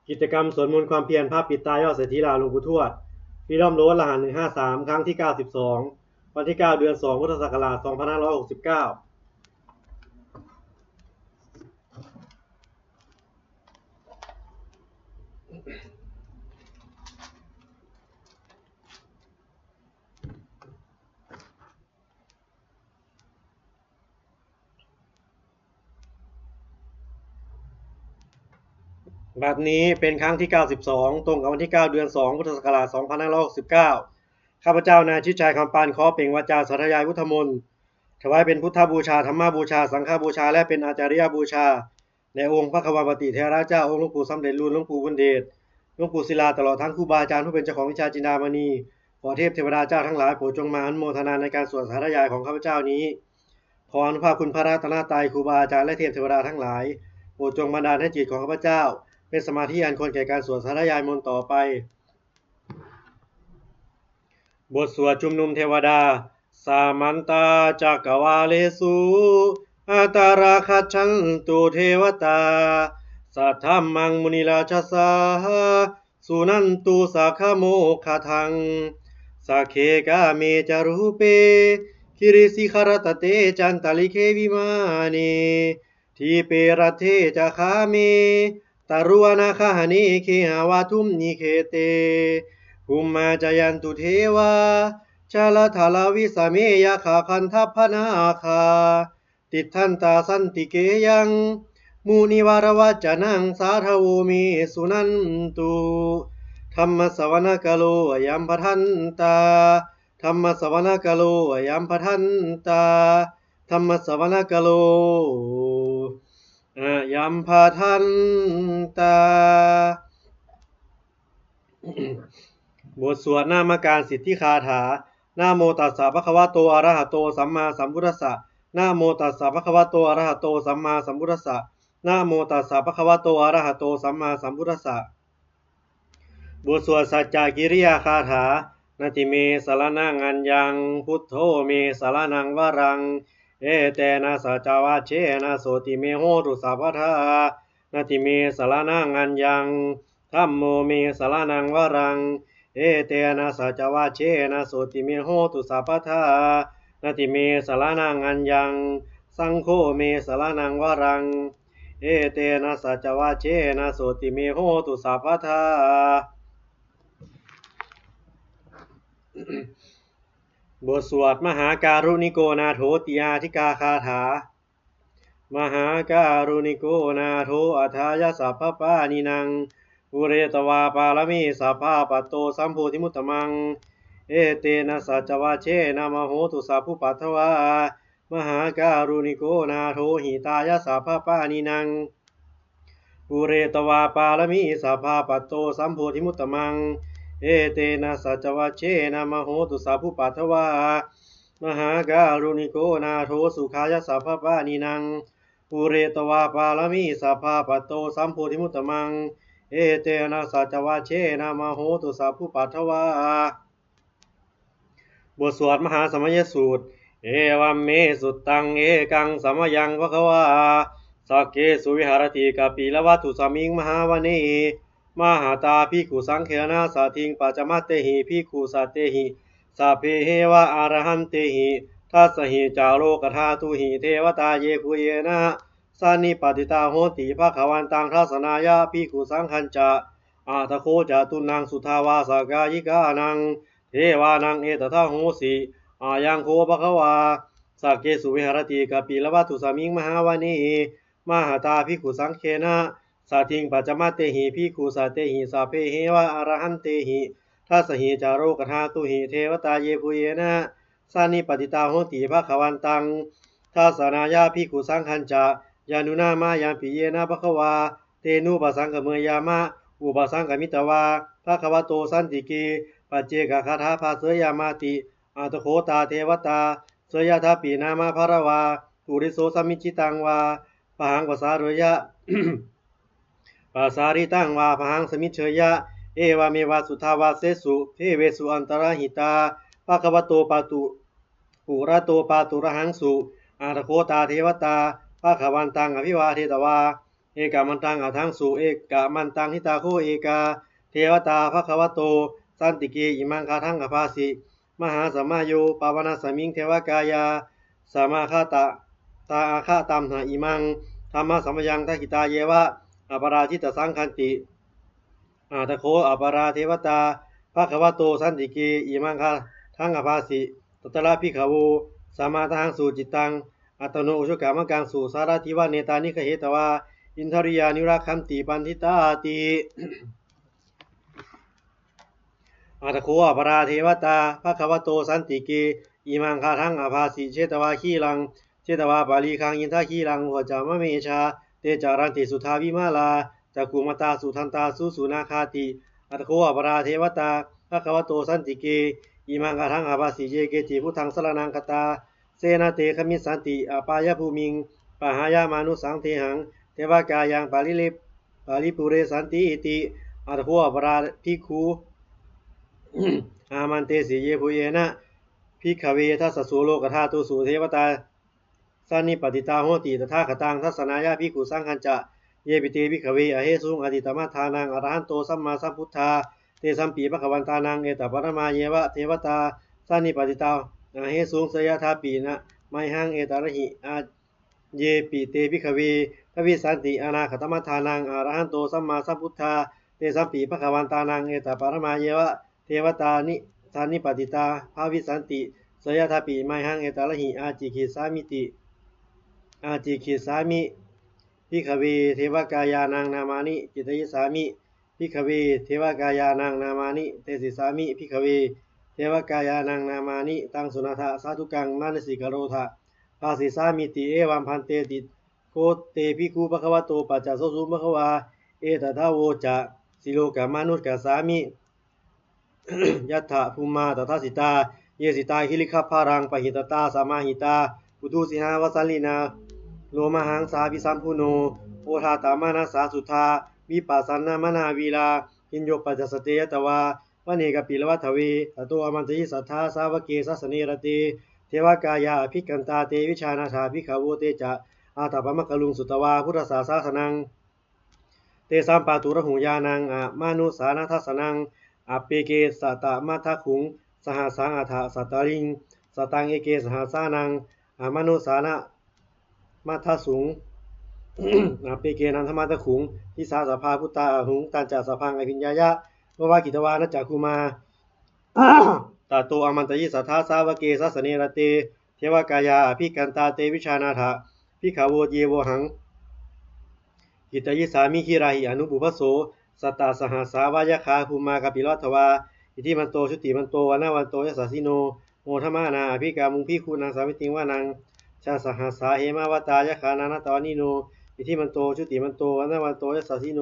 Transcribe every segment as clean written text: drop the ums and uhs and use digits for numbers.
กิจกรรมสวดมนต์ความเพียรภาพปิดตายอดเศรษฐีลาวหลวงปู่ทวดฟีดอมโรสรหัส153ครั้งที่92วันที่9เดือน2พุทธศักราช2569บัดนี้เป็นครั้งที่92ตรงกับวันที่9เดือน2พุทธศักราช2569ข้าพเจ้านายชิดชัยคำปานขอเปล่งวาจาสาธยายพุทธมนต์ถวายเป็นพุทธบูชาธรรมบูชาสังฆบูชาและเป็นอาจาริยบูชาในองค์พระควาปฏิเทระเจ้าองค์หลวงปู่สำเร็จรุ่นหลวงปู่บุญเดชหลวงปู่ศิลาตลอดทั้งครูบาอาจารย์ผู้เป็นเจ้าของวิชาจินดามณีขอเทพเทวดาเจ้าทั้งหลายโปรดจงมาอนุโมทนาในการสวดสาธยายของข้าพเจ้านี้ขออนุภาพคุณพระรัตนตรัยครูบาอาจารย์และเทพเทวดาทั้งหลายโปรดจงบันดาลให้จิตของข้าพเจ้าเป็นสมาธิอันควรแก่การสวดสาธยายมนต์ต่อไปบทสวดชุมนุมเทวดาสามันตาจักวาเลสุอัตาราคัจฉันตุเทวตาสัทธัมมังมุนิราชสาสุนันตุสักขโมคทังสักเคกาเมจารูเปคิริสิขารตเตจันตลิเควิมานีทีเปรัตเทจะคาเมตารุวนาคาหเนเคหาวาทุมนิเคเตภูมิมาจยันตุเทวาชาลทาลาวิสเมยขาคันทัพพนาคาติทันตาสันติเกยังมูนิวารวัจจนังสาทโวเมสุนันตุธรรมสวนกโลยัมปทันตาธรรมสวนกโลยัมปทันตาธรรมสวนกโลยัมปทันตาบทสวดนามการสิทธิคาถานะโมตัสสะภะคะวะโตอะระหะโตสัมมาสัมพุทธัสสะนะโมตัสสะภะคะวะโตอะระหะโตสัมมาสัมพุทธัสสะนะโมตัสสะภะคะวะโตอะระหะโตสัมมาสัมพุทธัสสะบทสวดสัจจกิริยาคาถานาติเมสารนังอัญญังพุทโธเมสารนังวรังเอเตนะสัจจวัชเชนะโสติเมโหตุสัพพทานาติเมสารนังอัญญังธัมโมเมสารนังวรังเอเตนะสัจจวัชเชนะโสติเมโหตุสัพพทานาติเมสารนังอัญญังสังโฆเมสารนังวรังเอเตนะสัจจวัชเชนะโสติเมโหตุสัพพทาบทสวดมหาการุณิโกนาโถติอาธิกาคาถามหาการุณิโกนาโถอัฏฐายสัพพปานินังอุเรตวาปารมีสัพพะปัตโตสัมโพธิมุตตมังเอเตนะสัจจวัชเชนะมโหตุสัพพุปัทวามหาการุณิโกนาโถหิตายสัพพปานินังอุเรตวาปารมีสัพพะปัตโตสัมโพธิมุตตมังเอเตนะสัจจวัชเชนะมโหตุสัพพุปัทวามหาการุณิโกนาโถสุขายสัพพปานินังอุเรตวาปารมีสัพพะปัตโตสัมโพธิมุตตมังเอเตนะสัจจวัชเชนะมโหตุสัพพุปัทวาบทสวดมหาสมัยสูตรเอวัมเมสุตตังเอกังสมยังภควาสักเกสุวิหารติกปิลวัตุสมิงมหาวเนมหาตาภิกขุสังเขนะสัทิงปัจจมัตเตหิภิกขุสัตเตหิสัพเพเหวะอรหันเตหิทัสสหิจาโลกธาตุหิเทวตาเยภูเยนะสันนิปติตาโหติภควันตังทัสนายาภิกขุสังคัญจะอาตโคจตุนังสุทาวาสกายิกานังเทวานังเอตถาโหสิอายังโคภควาสักเกสุวิหารติกปิลวัตุสมิงมหาวเนมหาตาภิกขุสังเขนะสัทิงปัจจมัตเตหิภิกขุสัตเตหิสัพเพเหวะอรหันเตหิทัสสหิจาโรกธาตุหิเทวตาเยภูเยนะสันนิปติตาโหติภควันตังทัสนายาภิกขุสังคัญจะยานุนามายามปิเยนะภควาเตนุปสังกเมยามะอุปสังกมิตวาภควโตสันติกีปัจเจกคาถาภาเสยามาติอัตโคตาเทวตาเสยทาปีนามาภรวาปุริโสสมิจิตังวาปหังภาษาโรยะ ปาสาริตังวาปหังสมิเชยะเอวาเมวาสุทาวาเสสุเทเวสุอันตรหิตาภควโตปาตุปุระโตปาตุระหังสุอัตโคตาเทวตาภควันตังอภิวาเทตวา เอกามันตังอาทังสุเอกามันตังทิตาโคเอกาเทวตาภควโตสันติเกอิมังคาทังอภาสิมหาสัมมาโยปาวนาสมิงเทวกายาสมาคาตะตาอาคาตัมหาอิมังธรรมะสัมยังทักิตาเยวะอปราชิตสังคันติอาตโคอปราเทวตาภควโตสันติเกอิมังคาทังอภาสิตตระพิขวูสมาทังสุจิตตังอัตโนอุชกามังกังสุสารทิวะเนตานิคเหตวาอินทริยานิรักขันติปันทิตาติอาตโคอปราเทวตาภควโตสันติเกอิมังคาทังอภาสิเชตวาขีลังเชตวาปาลีคังอินทขีลังหัวจามะเมชาเตจารันติสุทาวิมาลาจักขุมตาสุทันตาสุนาคาติอัตโคอปราเทวตาภควโตสันติเกอิมังคาทังอภาสิเยเกจิพุทธังสรนังคตาเสนาเตขมิสันติอปายภูมิงปหายามานุสังเทหังเทวกายังปาลิปุเรสันติอิติอัตโคอปราภิกขุ อามันเตสีเยภูเยนะพิกขเวทัสสุโลกธาตุสุเทวตาสันนิปติตาโหติตถาคตังทัศนายาภิกขุสังฆัญจะเยปิเตภิกขเวอเหสุงอดิตมัฏฐานังอรหันโตสัมมาสัมพุทธาเตสัมปีภควันตานังเอตปรมาเยวะเทวตาสันนิปติตาอเหสุงสยทาปีนะไมหังเอตระหิอาเยปิเตภิกขเวทวิสันติอนาคตมัฏฐานังอรหันโตสัมมาสัมพุทธาเตสัมปีภควันตานังเอตปรมาเยวะเทวตานิสันนิปติตาภาวิสันติสยทาปิไมหังเอตระหิอาจิคิสามิติอาจิคิสามิพิขเวเทวกายานังนามานิจิตยิสามิพิขเวเทวกายานังนามานิเตสิสามิพิขเวเทวกายานังนามานิตังสุนาทะสาธุกังมานสิกโรธะภาสิสามิติเอวัมพันเตติโคเตภิกขุภควโตปัจจโสสุภควาเอตถาโวจะสิโลกามนุสกสามิยัตถะภูมาตถาสิตาเยสิตาหิริคัพพารังปหิตตาสามาหิตาปุตุสิหาวสัลลินาโลมหังสาภิสัมพุโนโอทาตามานาสาสุธาวิปัสสนามนาวีลาหินโยปัจจสเตยตวาวเนกปิลวัฏเวตโตอมันติสัทธาสาวเกสัสเนรติเทวกายาภิกันตาเตวิชานาถาภิกขโวเตจะอาตาปมะกะลุงสุตวาพุทธศาสสนังเตสัมปาตุระหุญานังอะมานุสานาทัสสนังอเปเกสตะมัทะขุงสหสังอัฏฐสัตตริงสตังเอเกสหสานังอมนุสานะมัทะสุงอเปเกนันธมัตะขุงทิสาสภาพุตตาหุงตันจาสพังอภิญญายะววากิตวานะจักคุมาตาโตอมันตยิสัทธาสาวเกสัสเนรเตเทวกายาภิกันตาเตวิชานาถะภิกขโวเยโวหังกิตยิสามิคิราหิอนุปุพโสสตตาสหัสสาวายคาภูมากปิรัตวาอิทิมันโตชุติมันโตวนาวันโตยสัสสิโนโมทมานาภิกามุงพิคูนังสามิติงวานังชาสหัสสาเหมาวตายคานานาตวานิโนอิทิมันโตชุติมันโตวนาวันโตยสัสสิโน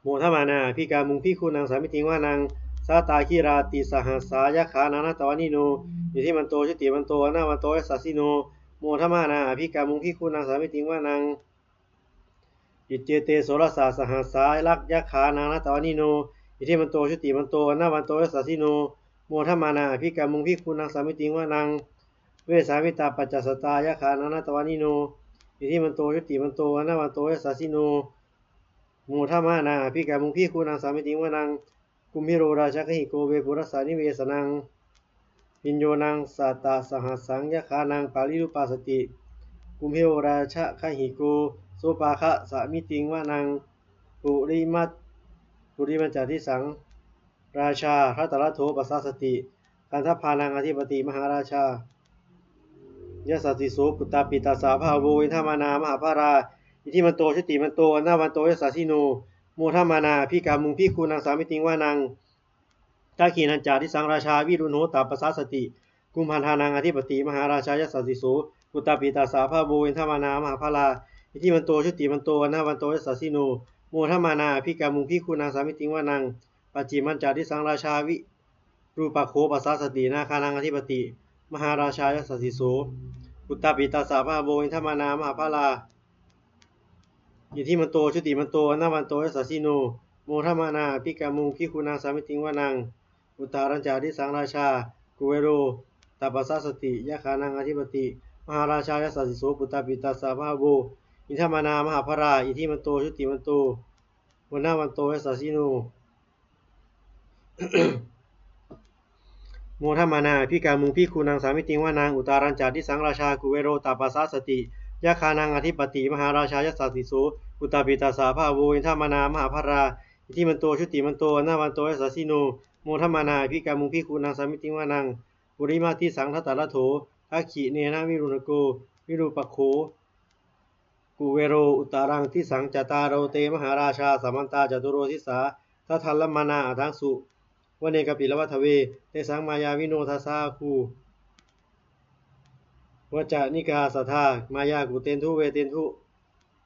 โมทมานาภิกามุงพิคูนังสามิติงวานังสาตาคิราติสหัสสายคานานาตวานิโนอิทิมันโตชุติมันโตวนาวันโตยสัสสิโนโมทมานาภิกามุงพิคูนังสามิติงวานังอิเจเตโสรสาสหัสสายลักยะขานานาตวานิโนอิทิมันโตชุติมันโตนาวันโตยสัสสิโนโมทมานาภิกามุงพิคูนังสามิติงวานังเวสามิตาปัจจสตายะขานานาตวานิโนอิทิมันโตชุติมันโตนาวันโตยสัสสิโนโมทมานาภิกามุงพิคูนังสามิติงวานังกุมพิโรราชกหิโกเวปุรสานิเวสนังปิญโยนังสัตตาสหัสสังยะขานังปาลิรุปัสสติกุมพิโรราชกหิโกโสปาคะสามิติงวานังปุริมัจจทิสังราชาทัตตะโถปัสสสติกันทพานังอธิปติมหาราชายสัสสิโสปุตตาปิตาสาภาโวอินทมานามหาภาราอิทิมันโตชุติมันโตอนาวันโตยสัสสิโนโมทมานาภิกามุงพิคูนังสามิติงวานังทักขีนันจาทิสังราชาวิรุณโหตปัสสสติกุมพันธานังอธิปติมหาราชายสัสสิโสปุตตาปิตาสาภาโวอินทมานามหาภาราอิทิมันโตชุติมันโตอนาวันโตยสัสสิโนโมทมานาภิกามุงพิคูนังสามิติงวานังปัจจิมันจาทิสังราชาวิรูปโคปัสสสตินาคานังอธิปติมหาราชายสัสสิโสปุตตาปิตาสาภาโวอินทมานามหาภาราอิทิมันโตชุติมันโตอนาวันโตยสัสสิโนโมทมานาภิกามุงพิคูนังสามิติงวานังอุตตารัญจาทิสังราชากุเวโรตปัสสสติยะขานังอธิปติ มหาราชายสัสสิโสปุตตาปิตาสามหาโวอิทัมมานามหาภราอิทิมันโตชุติมันโตวันนาวันโตยสัสสิโน โมทัมมานาพิการมุงพิคูนางสามิติงว่านางอุตารัญจาทิสังราชากุเวโรตาปัสสาสติยะคานังอธิปติมหาราชายสัสสิโสอุตาปิตาสาภาโวอินทามานามหาภราอิทิมันโตชุติมันโตนาวันโตยสัสสิโนโมทัมมานาพิการมุงพิคูนางสามิติงว่านางปุริมาทิสังทัตตะละโถทักขิเนนะวิรุณโกวิรูปโขกุเวโรอุตารังทิสังจตารโรเตมหาราชาสัมมันตาจตุโรทิสาทัทัลลมานาอัทังสุวเนกปิลวัทเวเตสังมายาวิโนทัสสาคูวจานิกาสัทธามายากุเตนทุเวเตนทุ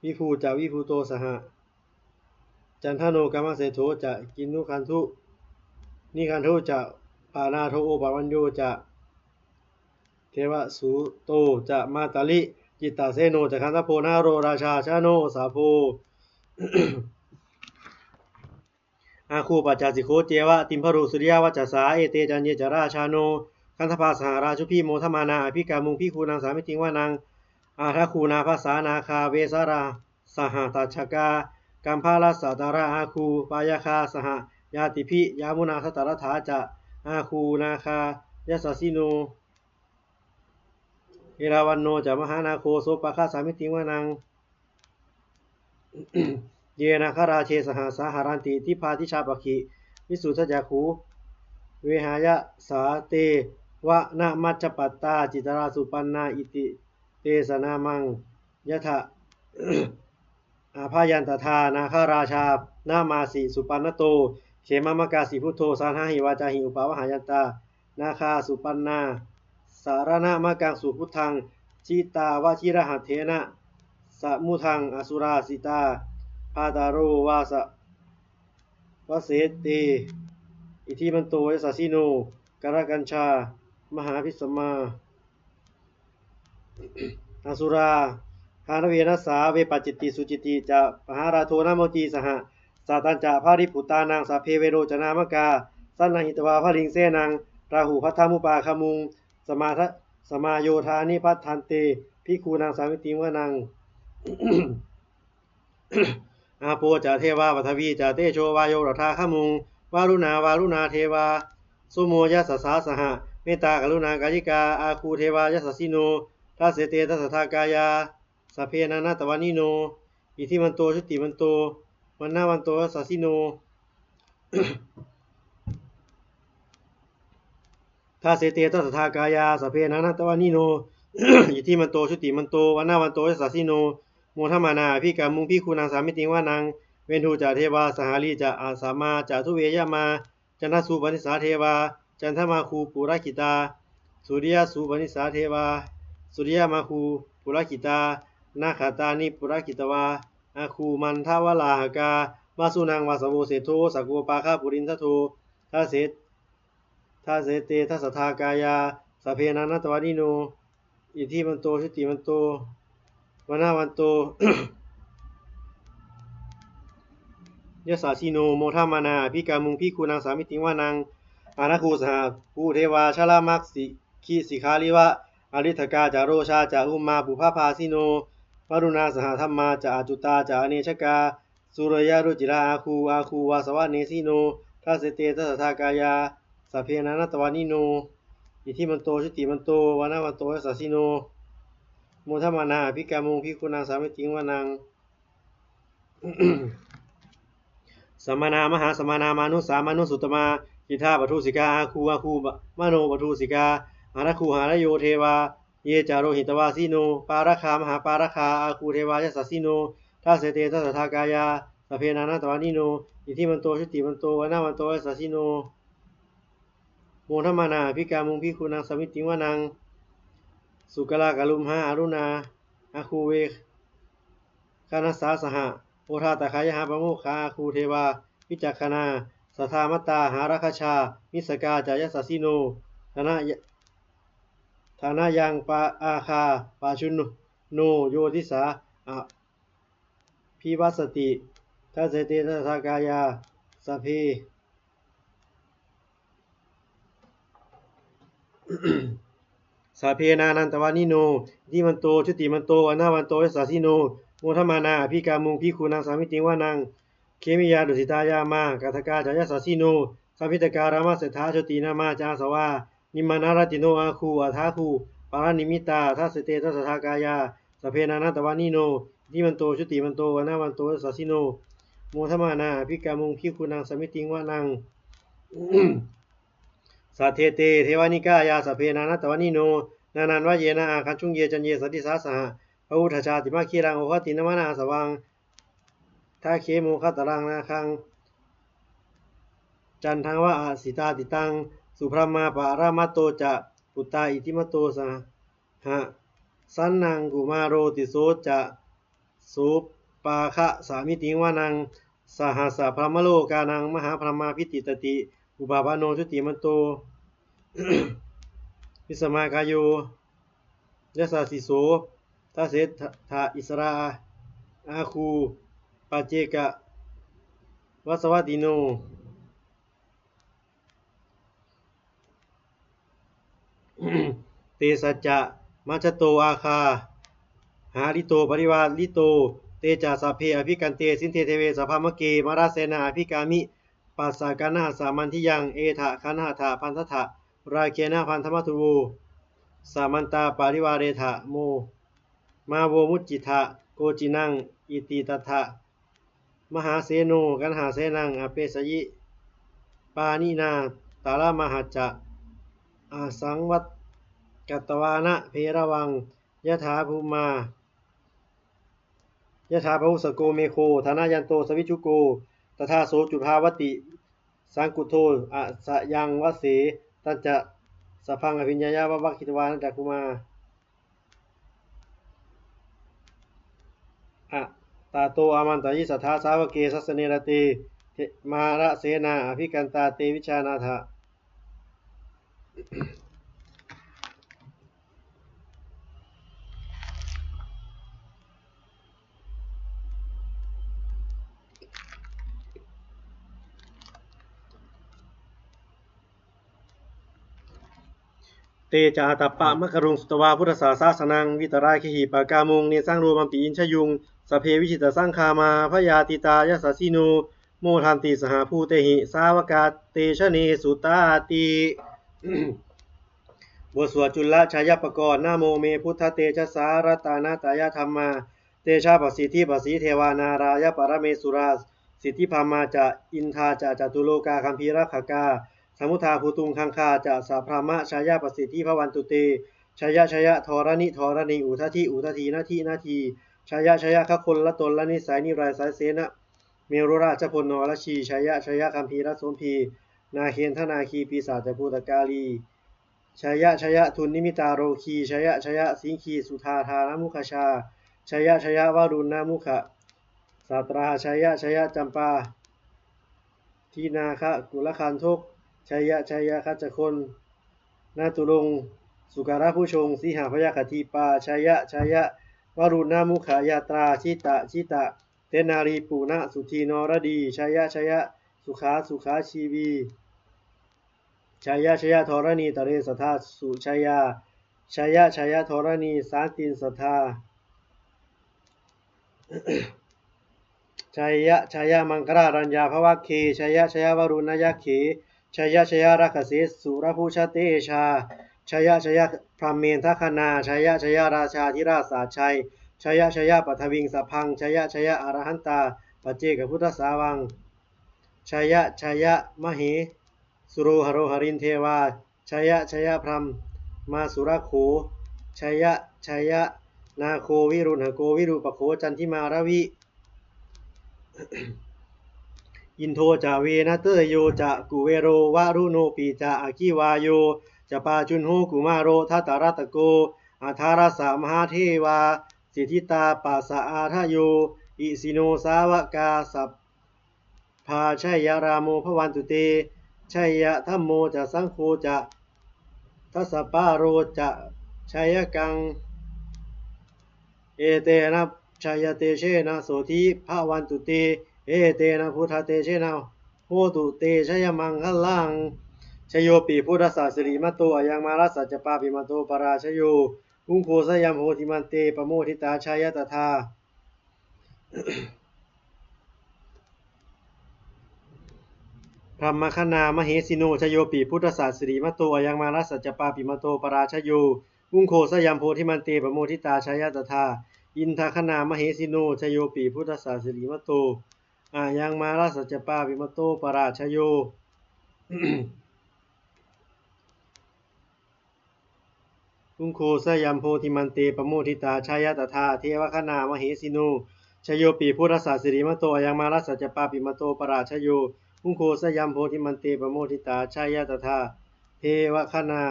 วิภูจะวิภูโตสหจันทโนกามเสโธจะกินนุคันทุนิคันทุจะปานาโทโอปวัญโยจะเทวสุโตจะมาตาลิจิตตาเสโนจะคันทโพนาโรราชาชาโนสาโพ อาคูปัจจาสิโคเจวะติมพรุสุริยวัจจสาเอเตจันเยจราชาโนคันธภาสหราชุพีโมทมานาอภิกามุงพิคูนางสามิติงว่านางอาทคูนาภาษานาคาเวสาราสหตัชกากัมพาลสัตตาระอาคูปายาคาสหยาติพิยามุนาสตรถาจะอาคูนาคายสสิโนเอราวันโนจะมหานาโคโสปะคาสามิติงว่านาง เยนะคราเชสหาสาหารันติทิพาทิชาปคิวิสุทธจักขุเวหายะสาเตวะนะมัจจปัตตาจิตราสุปันนาอิติเตสนามังยะถะ อาพายันตถานาคราชานามาสิสุปันนโตเขมมกาสิพุทโธสานาหิวาจาหิอุปาวหายันตานาคาสุปันนาสารณะมะกังสุพุทธังจิตาวชิระหัตเถนะสมุทังอสุราสิตาพาตาโรวาสวเสเตอิทิมันโตยสัสสิโนกรกัญชามหาพิสมาอสุราคานเวนัสสาเวปัจจิติสุจิติจะปหาราโทนโมจีสหสาตัญจะภาริปุตานังสัพเพเวโรจนามกาสันนหิตวาภลิงเสนังราหูพัทธมุปาคมุงสมาทะสมาโยธานิพัทธันเตภิกขุนางสามิติงวนัง อาโปจะเทวาวัทวีจะเตโชวาโยรธาขมุงวารุณาวารุณาเทวาสุโมยัสสาสหเมตตากรุณากายิกาอาคูเทวายัสสิโนทัสเสเตทัสสทากายาสัพเพนานาตวานิโนอิทิมันโตชุติมันโตวันนาวันโตยัสสสิโน ทาเสเตทัสสทากายาสัพเพนานาตวานิโน อิทิมันโตชุติมันโตวันนาวันโตยัสสสิโนโมทัมมานาพิกามุงพิคูนางสามิติงว่านางเวนทูจะเทวาสหาลีจะอาสามาจะทุเวยามาจันทสุปนิสาเทวาจันทมาคูปุระกิตาสุริยสุปนิสาเทวาสุริยมาคูปุระกิตานาคาตานิปุระกิตวาอาคูมันทาวลาหกามาสุนังวาสโวเสโทสกโกปาคาปุรินทโททาเสเตทัสสทากายาสัพเพนานาตวานิโนอิทิมันโตชุติมันโตวันนาวันโต ยสสาชิโนโมทัมมานาพิกามุงพิคูนางสามิติงว่านางอานาคูสหภูเทวาชลามักสิขีสิคาลิวะอริธกาจาโรชาจาอุมมาปุภาภาสิโนวรุณาสหธรรมาจาจุตาจาเนชกาสุรยารุจิราอาคูวาสวะเนสิโนทัสเสเตทัสสทากายาสัพเพนานาตวานิโนอิทิมันโตชุติมันโตวันนาวันโตยสสาชิโนโมทัมมานาพิกามุงพิคูนางสามิติงว่านาง สมนามหาสมานามานุสามานุสุตมากิธาปทุสิกาอาคูมโนปทุสิกาหารคูหารโยเทวาเยจาโรหิตวาสิโนปาราคามหาปาราคาอาคูเทวายสัสสิโนทัสเสเตทัสสทากายาสัพเพนานาตวานิโนอิทิมันโตชุติมันโตวันนาวันโตยสัสสิโนโมทัมมานาพิกามุงพิคูนางสมิติงวานังสุกลากะลุมหาอารุณาอาคูเวคานัสสาสหโอทาตะคายหาปะโมคาคูเทวาวิจักขณาสัทธามัตตาหาราคชามิสกาจายสัสสิโนธนายังปาอาคาปาชุนโนโยทิสาอะพิวัสติทัสเสเตทัสสทากายาสัพเพ ส สัพเพนานันตวานิโนอิมันโตชุติมันโตอนาวันโตยัสสาสิโนโมทมานาอภิกามุงภิกขุนังสามิติวานังเคมิยาดุสิตายามากาทกาจายสาสิโนสัมพิตการามาเสถาชตินามาจาสวานิมานารติโนอาคูอัฏฐาคูปารานิมิตาทัสเตทัสสทากายาสัพเพนานันตวานิโนอิมันโตชุติมันโตอนาวันโตยัสสาสิโนโมทมานาอภิกามุงภิกขุนังสามิติวานังสัทเทเตเทวานิกายาสัพเพนานัตตวานิโนนานันวะเยนะอาคันชุงเยจันเยสันติสาสหะพระอุทชาติมาคีรังโอคตินมนาสวังทาเคโมคตรังนาคังจันทังวะอาสิตาติตังสุพรมาปารามัตโตจะปุตตาอิติมโตสหะสันนังกุมาโรติโสจะสุปาคะสามิติวานังสหัสสะพรหมโลกานังมหาพรหมาพิติตติอุปาปาโนชุติมันโต วิสมากายโยยัสสาสิโสทัสเสทะอิสราอาคูปัจเจกะวัสวัติโนเตสัจจะมัชโตอาคาหาลิโตปริวาลิโตเตจาสัพเพอภิกันเตสินเทเทเวสัพพมะเกมาราเสนาอภิกามิปัสสากานาสามันทิยังเอถะคันหะถะพันทถะราเคนะพันธมัตุโวสามันตาปาริวาเรถะโมมาโวมุจจิทะโกจินังอิติตัทธะมหาเสโนกันหาเสนังอเปสยิปานินาตาลามหัจจะอาสังวัตกัตตวานะเพระวังยะถาภูมายะถาภวุสโกเมโคธานายันโตสวิชุโกตถาโสจุภาวติสังกุโทอะสะยังวเสตัจจะสัพพังอภิญญายาวะวัคคิตวานันตคุมาอะตาโตอามันตายิสัทธาสาวเกสัสเนรเตมาระเสนาอภิกันตาเตวิชานาถะเตจาตัปปะมะกรุงสุตวาพุทธศาสนังวิตราคิหิปากามุงเนสังโรมัมปิอินชยุงสเพวิชิตสังคามาพยาติตายสัสสิโนโมทันติสหภูเตหิสาวกาเตชะเนสุตาติบทสวดจุลชายปกรณ์นะโมเมพุทธเตชะสารตานาตายธรรมาเตชะปสิทธิปสีเทวานารายปรเมสุราสิทธิภามาจะอินทาจะจตุโลกาคัมภีรขกาสมุทาภูตุงคังคาจะสัพพามะชายาปสิทธิภวันตุเตชยะชยะธรณิธรณีอุทธิอุทธีนาทีนาทีชยะชยะขคนละตนละนิสัยนิรายสายเสนะเมรุราชพลนรชีชยะชยะคัมภีรสมพีนาเคนธนาคีปีศาจภูตกาลีชยะชยะทุนนิมิตาโรคีชยะชยะสิงคีสุธาธานมุขชาชยะชยะวารุณนามุขะสาตราชยะชยะจำปาทีนาคะกุลคันทกชยะชยะคัจจคนนาตุรงสุการะผู้ชงสีหาพยาคติปาชยะชยะวารุณนามุขายาตราชิตะชิตะเตนารีปุณะสุธีนรดีชยะชยะสุขาสุขาชีวีชายะชยะธรณีตะเรสัทธาสุชายาชายะชยะธรณีสานตินสัทธาชายะชายะมังครารัญญาภวะเคชายะชยะวรุณยะเขชายะชยะรักเสสุรภูชเตชาชายะชยะพรหมเมนทคณาชายะชยะราชาธิราชสาชัยชายะชยะปัทวิงสพังชายะชยะอรหันตาปัจเจกพุทธสาวังชายะชยะมเหสุโรหโรหรินเทวาชยะชยะพรหมมาสุรโขชยะชยะนาโควิรุณหโกวิรูปโขจันทิมารวิอินโทจาเวนะเตโยจะกุเวโรวารุโนปีจะอาคิวาโยจะปาจุนโหกุมาโรทัตตารัตโกอาธารสามหาเทวาสิทธิตาปัสสะอาทโยอิสิโนสาวกาสัพพาชัยยรามโมภวันตุเตชัยยะธัมโมจะสังโฆจะทัสสะปาโรจะชัยกังเอเตนะชัยเตเชนะโสธิภวันตุเตเอเตนะพุทธเตเชนะโหตุเตชยมังคลังช ชโยปีพุทธศาสริมโตอายังมารัสสัจจปาปิมโตปราชโยอุงโคสยามโหติมันเตปโมทิตาชายตถาพรหมคณามเหสิโนชโยปีพุทธศาสริมโตอายังมารัสสัจจปาปิมโตปราชโยอุงโคสยามโพธิมันเตปโมทิตาชายตถาอินทคณามเหสิโนชโยปีพุทธศาสริมโตอายังมารัสสัจจปาปิมโตปราชโยอุงโคสยามโพธิมันเตปโมทิตาชายตถาเทวคณามเหสิโนชโยปีพุทธศาสริมโตอายังมารัสสัจจปาปิมโตปราชโยอุงโคสยามโพธิมันเตปโมทิตาชายตถาเทวคณา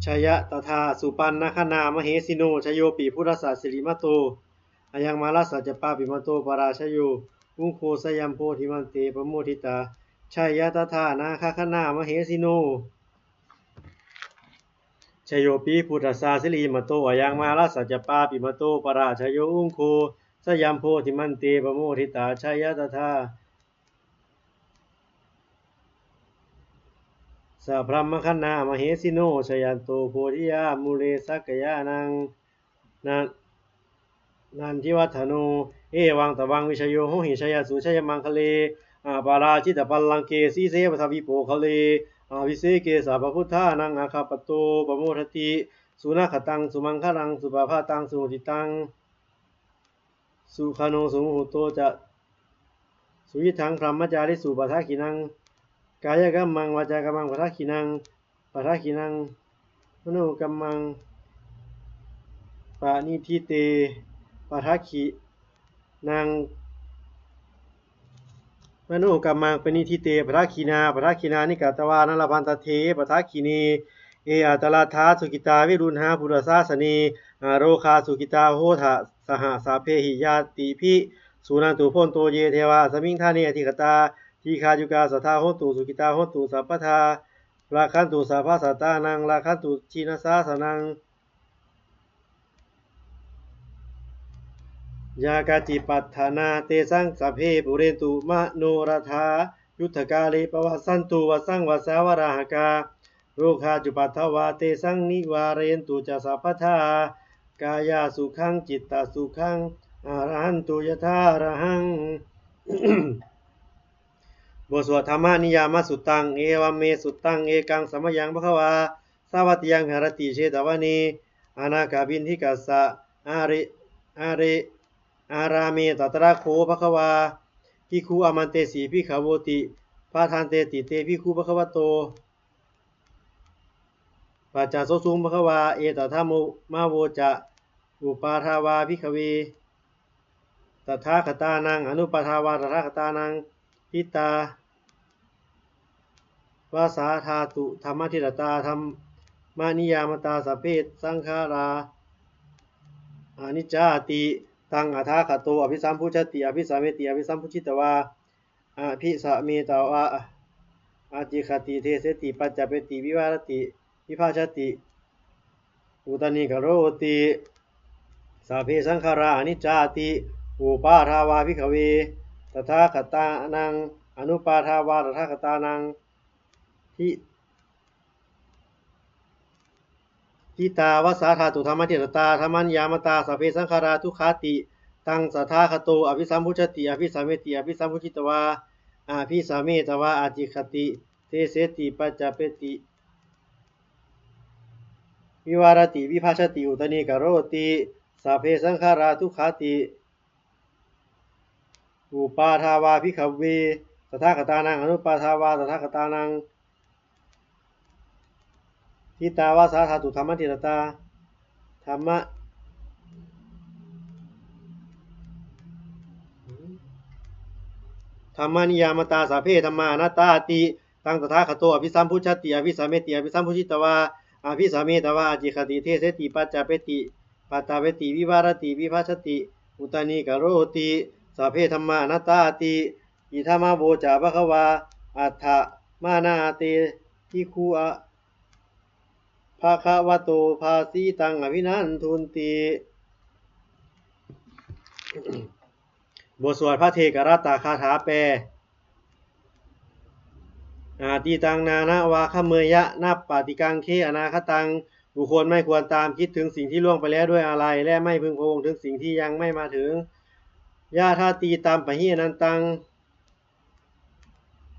ชยตถาสุปันนคณามเหสิโนชโยปีพุทธศาสริมโตอายังมารัสสัจจปาปิมโตปราชโยอุงโคสยามโพธิมันเตปโมทิตาชยตถานาคณามเหสิโนชโยปีพุทธศาสริมโตอายังมารัสสัจจปาปิมโตปราชโยอุงโคสยามโพธิมันเตปโมทิตาชยตถาสัพพมคณามเหสิโนชยันโตโพธิยามุเลสักยานันทิวัฒโนเอวังตวังวิชโยโหหิชยสุชยมังคะเลปาราชิตปัลลังเกสีเสปทวิโปคะเลวิเศเกสัพพุทธานังอาคาปโตปโมทติสุนัขตังสุมังคลังสุปภาตังสุติตังสุขโนสุมุตโตจะสุยิทังพรหมจาริสุปทักขินังกายกัมมังวาจากัมมังปทักขินังมโนกัมมังปานิทิเตปทักขินังมโนกัมมังปณิทิเตปทักขินานิกาตวานลพันตเทปทักขินีเออัตลาธาสุกิตาวิรุณหาปุรสาสนีโรคาสุกิตาโหทะสหสาเพหิยาติพิสุนันตุพนโตเยเทวาสมิงธาเนอธิกตาทีคาจุกาสัทธาโหตุสุกิตาโหตุสัพพทาราคันตุสัพพสัตตานังราคันตุชินสาสนังยากาจิปัฏฐานาเตสังสัพเพปุเรตุมโนราธายุทธกาเลปวัสสันตุวสังวสาวราหกาโรคาจุปัฏฐวาเตสังนิวาเรนตุจะสัพพทากายาสุขังจิตตสุขังอรหันตุยถาระหังบทสวดธรรมนิยามสุตตังเอวัมเมสุตตังเอกังสมยังภควาสาวัตยังหรติเชตวนีอนาคาบินทิกัสสะอาริอาราเมตตระโคภควาภิกขุอมันเตสีภิกขโวติปาทานเตติเตภิกขุภควโตปัจจโสสุงภควาเอตถาโมมาโวจะอุปาทาวาภิกขเวตถาคตานังอนุปทาวาตถาคตานังทิตาวาสาธาตุธรรมทิรตาธรรมนิยามตาสัพเพสังขาราอนิจจาติตังอัฏฐคโตอภิสัมพุชติอภิสาเมติอภิสัมพุชิตวาอภิสาเมตวาอาจิขติเทเสติปัจจเปติวิวารติวิภาชติอุตนิกโรติสัพเพสังขาราอนิจจาติอุปาทาวาภิกขเวตถาคตานังอนุปาทาวาตถาคตานังทิตาวสาธาตุธรรมทิรตาธรรมัญญามตาสัพเพสังขาราทุขาติตังสัทธาคโตอภิสัมพุชติอภิสาเมติอภิสัมพุชิตวาอภิสาเมตวาอาจิขติเทเสติปัจจเปติวิวารติวิภาชติอุตนิกโรติสัพเพสังขาราทุขาติอุปาทาวาภิกขเวตถาคตานังอนุปาทาวาตถาคตานังทิตาวาสาธาตุธรรมทิรตาธรรมนิยามตาสัพเพธรรมานัตตาติตังตถาคโตอภิสัมพุชติอภิสาเมติอภิสัมพุชิตวาอภิสาเมตวาอาจิขติเทเสติปัจจเปติปัตตาเปติวิวารติวิภาชติอุตนิกโรติสัพเพธรรมานัตตาติอิทัมมาโวจาภควาอัฏฐมานาเตภิกขุอะภาควโตภาสีตังอภินันทุนติบทสวดพระเทกรัตตาคาถาแปล อาตีตังนานาวาคะเมยะนับปฏิกังเคอนาคตังบุคคลไม่ควรตามคิดถึงสิ่งที่ล่วงไปแล้วด้วยอะไรและไม่พึงพะวงถึงสิ่งที่ยังไม่มาถึงญาธาตีตามปะหิอนันตัง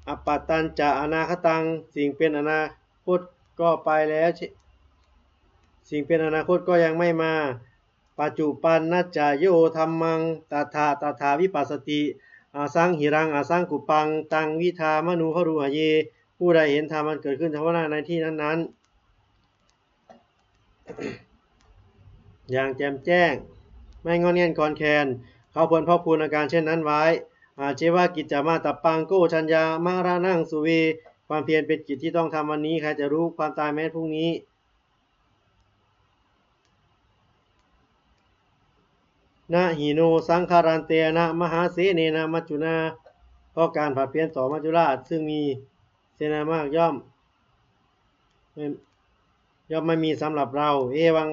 อปปัตตัญจะอนาคตังสิ่งเป็นอนาคตก็ไปแล้วสิ่งเป็นอนาคตก็ยังไม่มาปัจจุปันนัจจโยธัมมังตถาวิปัสสติอาสังหิรังอาสังกุปังตังวิธามนูขรูหเยผู้ใดเห็นธรรมมันเกิดขึ้นเฉพาะหน้าในที่นั้นๆ อย่างแจ่มแจ้งไม่งอนเงียนคอนแคนเขาควรพอกพูนอาการเช่นนั้นไว้อาเจวากิจจามาตปังโกชัญญามารานังสุเวความเพียรเป็นกิจที่ต้องทำวันนี้ใครจะรู้ความตายแม้พรุ่งนี้นะหิโนสังคารันเตนะมหาเสเนนะมัจจุนาเพราะการผัดเปลี่ยนต่อมัจจุราชซึ่งมีเสนามากย่อมไม่มีสำหรับเราเอวัง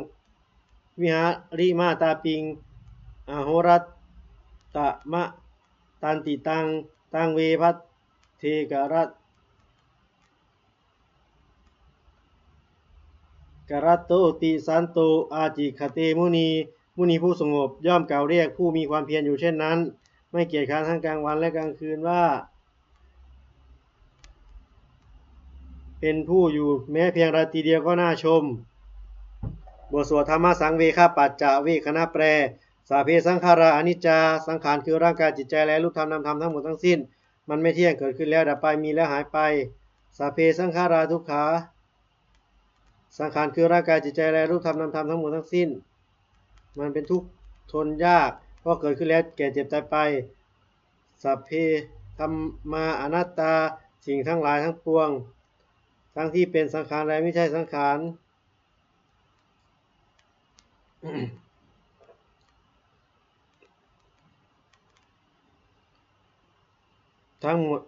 วิหาริมาตาปิงอโหรัตตะมะตันติตังเวพัทเทกรัตโตติสันโตอาจิคเตมุนีผู้สงบย่อมกล่าวเรียกผู้มีความเพียรอยู่เช่นนั้นไม่เกียจคร้านทั้งกลางวันและกลางคืนว่าเป็นผู้อยู่แม้เพียงราตรีเดียวก็น่าชมบทสวดธรรมสังเวคปัจจะเวคณะแปลสาเพสังขาราอนิจจาสังขารคือร่างกายจิตใจและรูปธรรมนามธรรมทั้งหมดทั้งสิ้นมันไม่เที่ยงเกิดขึ้นแล้วดับไปมีแล้วหายไปสาเพสังขาราทุกขาสังขารคือร่างกายจิตใจและรูปธรรมนามธรรมทั้งหมดทั้งสิ้นมันเป็นทุกข์ทนยากเพราะเกิดขึ้นแล้วแก่เจ็บตายไปสัพเพธัมมาอนัตตาสิ่งทั้งหลายทั้งปวงทั้งที่เป็นสังขารและไม่ใช่สังขารทั้งหมด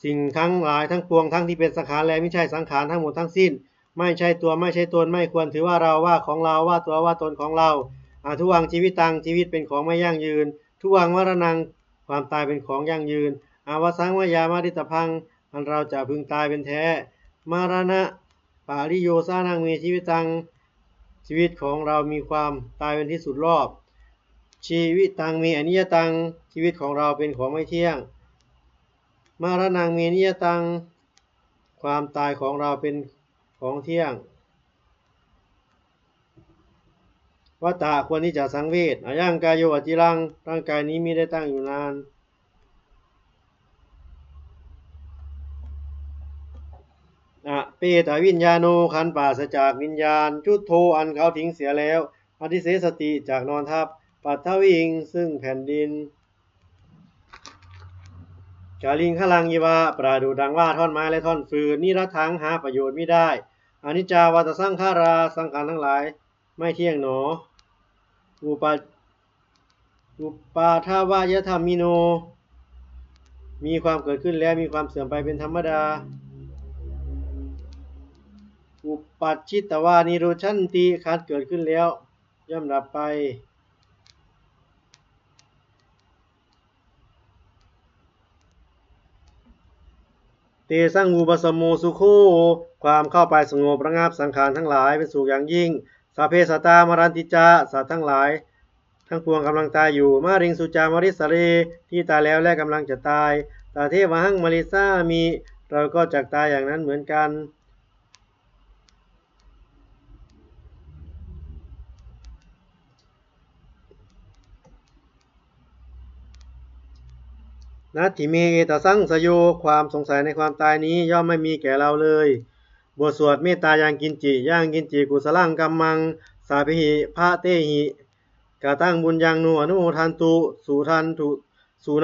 สิ่งทั้งหลายทั้งปวงทั้งที่เป็นสังขารและไม่ใช่สังขารทั้งหมดทั้งสิ้นไม่ใช่ตัวไม่ใช่ตนไม่ควรถือว่าเราว่าของเราว่าตัวว่าตนของเราทุวังชีวิตตังชีวิตเป็นของไม่ยั่งยืนทุวังวรนังความตายเป็นของยั่งยืนอาวสังวยามาริตพังอันเราจะพึงตายเป็นแท้มารณะปาริโยสานังมีชีวิตตังชีวิตของเรามีความตายเป็นที่สุดรอบชีวิตตังมีอนิจจตังชีวิตของเราเป็นของไม่เที่ยงมารณังมีนิยตังความตายของเราเป็นของเที่ยงวัตตะควรที่จะสังเวชอายังกายโยอจิรังร่างกายนี้มีได้ตั้งอยู่นานเปตวิญญาโนขันปราศจากวิญญาณชุดโทอันเขาทิ้งเสียแล้วอธิเสสติจากนอนทับปัททวิงซึ่งแผ่นดินกาลิงขลังยีวาปราดูดังว่าท่อนไม้และท่อนฟืนนิรัทังหาประโยชน์ไม่ได้อนิจจาวัตสังขาราสังขารทั้งหลายไม่เที่ยงหนออุปาทาวายธรรมิโนมีความเกิดขึ้นแล้วมีความเสื่อมไปเป็นธรรมดาอุปัชชิตวานิโรชันติขัดเกิดขึ้นแล้วย่อมดับไปเตสังอุปสมโมสุโคความเข้าไปสงบระงับสังขารทั้งหลายเป็นสุขอย่างยิ่งสัพเพสัตตามรันติจาสัตว์ทั้งหลายทั้งปวงกำลังตายอยู่มาริงสุจามริสเรที่ตายแล้วและกำลังจะตายตาเทวหังมาริซามีเราก็จักตายอย่างนั้นเหมือนกันนัตถิเมเอตสังสโยความสงสัยในความตายนี้ย่อมไม่มีแก่เราเลยบทสวดเมตตายังกินจิย่างกินจิกุสลังกัมมังสาภิหิพระเตหิกาตั้งบุญยังนูอนุโมทันตุสุนั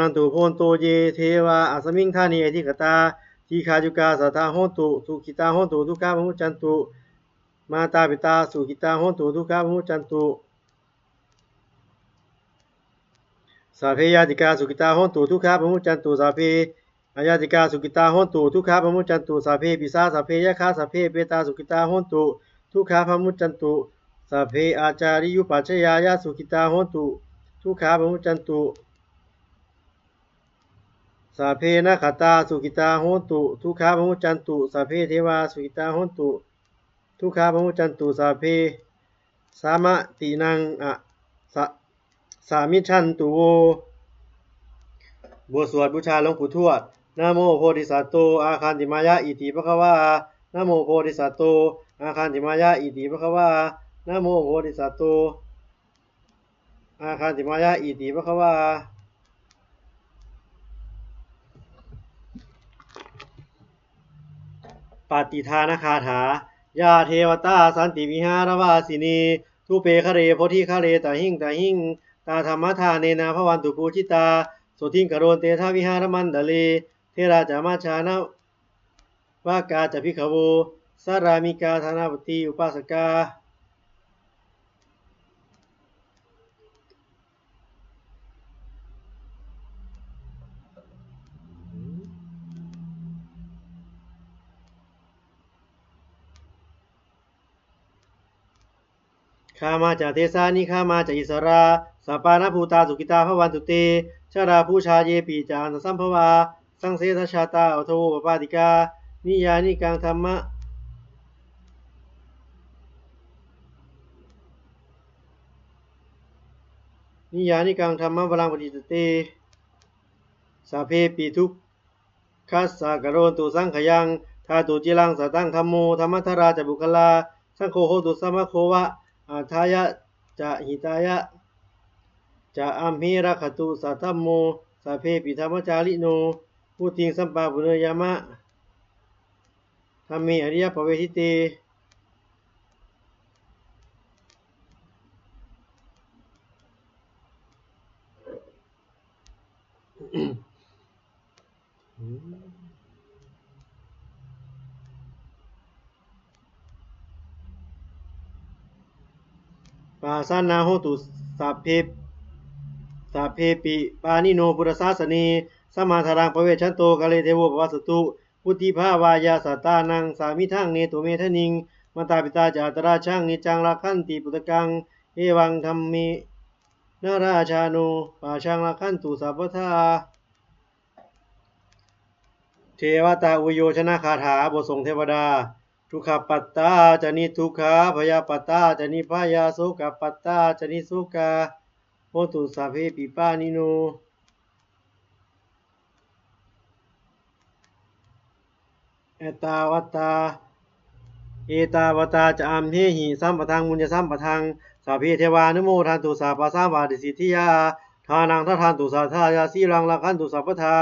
นตุโพนโตเยเทวาอัสมิงธานีอธิกตาทีคาจุกาสัทธาโหตุสุขิตาโหตุทุกขามุจันตุมาตาปิตาสุขิตาโหตุทุกขามุจันตุสัพเพยาติกาสุขิตาโหตุทุกขามุจันตุสัพเพอายาติกาสุขิตาโหตุทุกขามุจันตุสัพเพปิสาสัพเพยะคาสัพเพเปตาสุขิตาโหตุทุกขามุจันตุสัพเพอาจาริยุปัชยายาสุขิตาโหตุทุกขามุจันตุ สัพเพนะขตาสุขิตาโหตุทุกขาปมุจจันตุสัพเพเทวาสุขิตาโหตุทุกขาปมุจจันตุสัพเพสามะตินังสะสามิชันตุโวบทสวดบูชาหลวงปู่ทวดนะโมโพธิสัตว์โตอาคันติมายะอิติภควานะโมโพธิสัตว์โตอาคันติมายะอิติภควานะโมโพธิสัตว์โตอาคันติมายะอิติภควาปฏิทานคาถายาเทวตาสันติวิหารวาสินีทุเปคะเรโพธิคะเรตาหิงตาหิงตาธรรมทานเนนาภวันตุปูชิตาสุทิงกโรนเตทาวิหารมันดะเลเทราจามาชานาวากาจะพิขโวสารามิกาธนาวตีอุปาสกาข้ามาจากเทสานิข้ามาจากอิสราสัปปานภูตาสุกิตาภวันตุเตชาดาผู้ชาเยปีจานสัมภวาสังเสทชาตาอุทโวปปาติกานิยานิกังธรรมะนิยานิกังธรรมะวรังปฏิตเตสัพเพปิทุกขัสสะกโรนตุสังขยังทาตุจิลังสตังธัมโมธรรมทราจะบุคลาสังโฆโหตุสัมมโควะอาทายะจะหิตายะจะอัมหิรักขตุสัทธัมโมสัพเพปิธรรมจาริโนพุทธิงสัมปาปุเนยามะธัมเมอริยปเวทิเตปาสานาโหตุสัพเพปิปานิโนปุรสาสนีสมาธารังปเวชันโตกะเลเทโวปวัสตุพุทธิภาวายาสัตตานังสามิทังเนตุเมทนิงมตาปิตาจาตราชังนิจังราคันติปุตกังเอวังธัมมินาราชาโนปาชังราคันตุสัพพทาเทวตาอุโยชนะคาถาบทส่งเทวดาทุกขปัตตาจะนิทุกขาพยาปัตตาจะนิพยาโสกปัตตาจะนิโสกาโหตุสัพเพปิปานิโนเอตาวตาเอตาวตาจะอัมเหหิสัมปทังมุญญสัมปทังสัพเพเทวานุโมทันตุสัพพะสาวาดิสิทธิยาทานังทัทันตุสัทธายาสีรังลักขันตุสัพพทา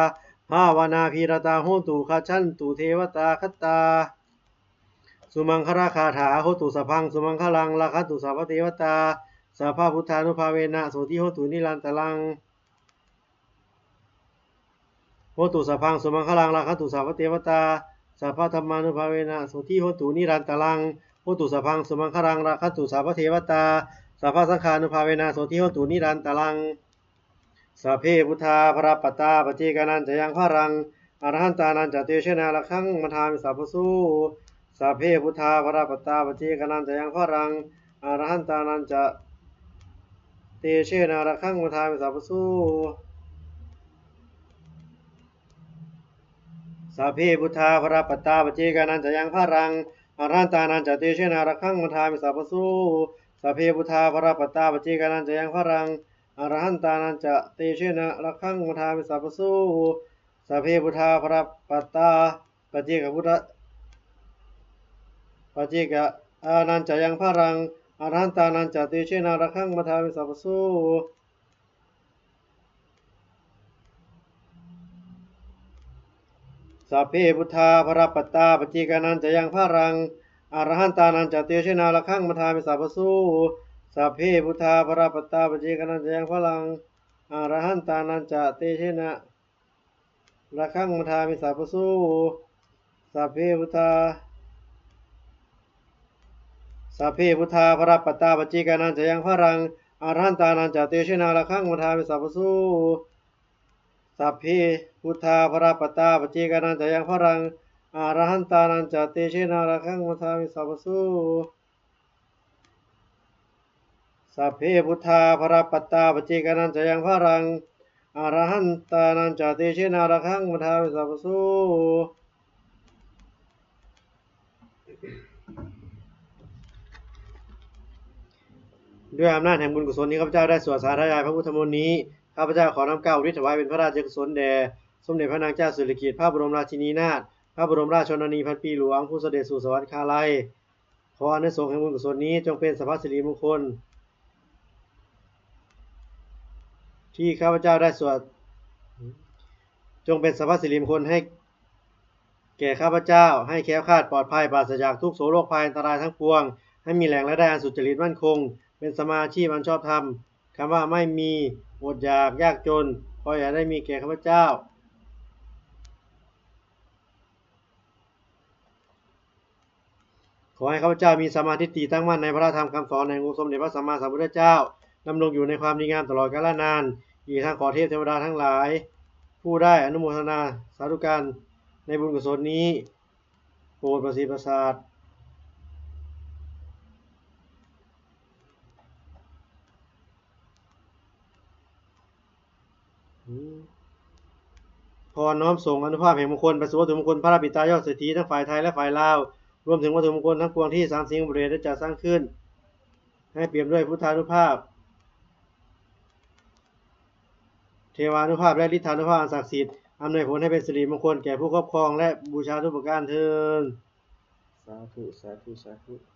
ภาวนาพีรตาโหตุขชันตุเทวตาคตาสุมังคราคาถาโหตุสัพพังสุมังคลังลักขันตุสัพพเทวตาสัพพพุทธานุภาเวนะโสติโหตุนิรันตลังโหตุสัพพังสุมังคลังลักขันตุสัพพเทวตาสัพพธรรมานุภาเวนะโสติโหตุนิรันตลังโหตุสัพพังสุมังคลังลักขันตุสัพพเทวตาสัพพสังฆานุภาเวนะโสติโหตุนิรันตลังสัพเพพุทธาพระปัตตาปเจกานันจะยังพรังอรหันตานันจะเตชนาละขังมทามิสัพพสูสัพเพพุทธาพระปัตตาปเจกานันจะยังพรังอรหันตานันจะเตเชนาละขังมทามิสัพพสูสัพเพพุทธาพระปัตตาปเจกานันจะยังพรังอรหันตานันจะเตเชนาละขังมทามิสัพพสูสัพเพพุทธาพระปัตตาปเจกานันจะยังพรังอรหันตานันจะเตเชนะระคังมทามิสัพพสูสัพเพพุทธาพระปัตตาปเจกพุทธปเจกอานันจะยังพรังอรหันตานันจะเตเชนะระคังมทามิสัพพสูสัพเพพุทธาพระปัตตาปเจกานันจะยังพรังอรหันตานันจะเตเชนะระคังมทามิสัพพสูสัพเพพุทธาพระปัตตาปเจกานันจะยังพรังอรหันตานันจะเตเชนะระคังมทามิสัพพสูสัพเพพุทธาพระปัตตาปเจกานันจะยังพรังอรหันตานันจะเตเชนะระคังมทามิสัพพสูสัพเพพุทธาพระปัตตาปเจกานันจะยังพรังอรหันตานันจะเตเชนะระคังมทามิสัพพสูสัพเพพุทธาพระปัตตาปเจกานันจะยังพรัง อรหันตานันจติเชนาระคังมัทาวิสัพพสุด้วยอำนาจแห่งบุญกุศลที่ข้าพเจ้าได้สวดสาธยายพระพุทธมนต์นี้ข้าพเจ้าขอน้อมเกล้าอุทิศถวายเป็นพระราชกุศลแด่สมเด็จพระนางเจ้าสิริกิติ์พระบรมราชินีนาถพระบรมราชชนนีพันปีหลวงผู้เสด็จสู่สวรรคาลัยขออานิสงส์แห่งบุญกุศลนี้จงเป็นสัพพสิริมงคลที่ข้าพเจ้าได้สวดจงเป็นสัพพสิริมงคลให้แก่ข้าพเจ้าให้แคล้วคลาดปลอดภัยปราศจากทุกโศโรคภัยอันตรายทั้งปวงให้มีแหล่งรายได้อันสุจริตมั่นคงเป็นสมาชีพอันชอบธรรมคำว่าไม่มีอดอยากยากจนขออย่าได้มีแก่ข้าพเจ้าขอให้ข้าพเจ้ามีสมาธิตั้งมั่นในพระธรรมคำสอนแห่งองค์สมเด็จพระสัมมาสัมพุทธเจ้าดำรงอยู่ในความดีงามตลอดกาลนานอีกทั้งขอเทพเทวดาทั้งหลายผู้ได้อนุโมทนาสาธุการในบุญกุศลนี้โปรดประสิทธิ์ประสาทพรน้อมส่งอนุภาพแห่งมงคลไปสู่วัตถุมงคลพระบิดายอดเศรษฐีทั้งฝ่ายไทยและฝ่ายลาวรวมถึงวัตถุมงคลทั้งปวงที่สามสิงห์บุรีได้จัดสร้างขึ้นให้เปี่ยมด้วยพุทธานุภาพเทวานุภาพและฤทธานุภาพอันศักดิ์สิทธิ์อำนวยผลให้เป็นสิริมงคลแก่ผู้ครอบครองและบูชาทุกประการเทอญสาธุสาธุสาธุ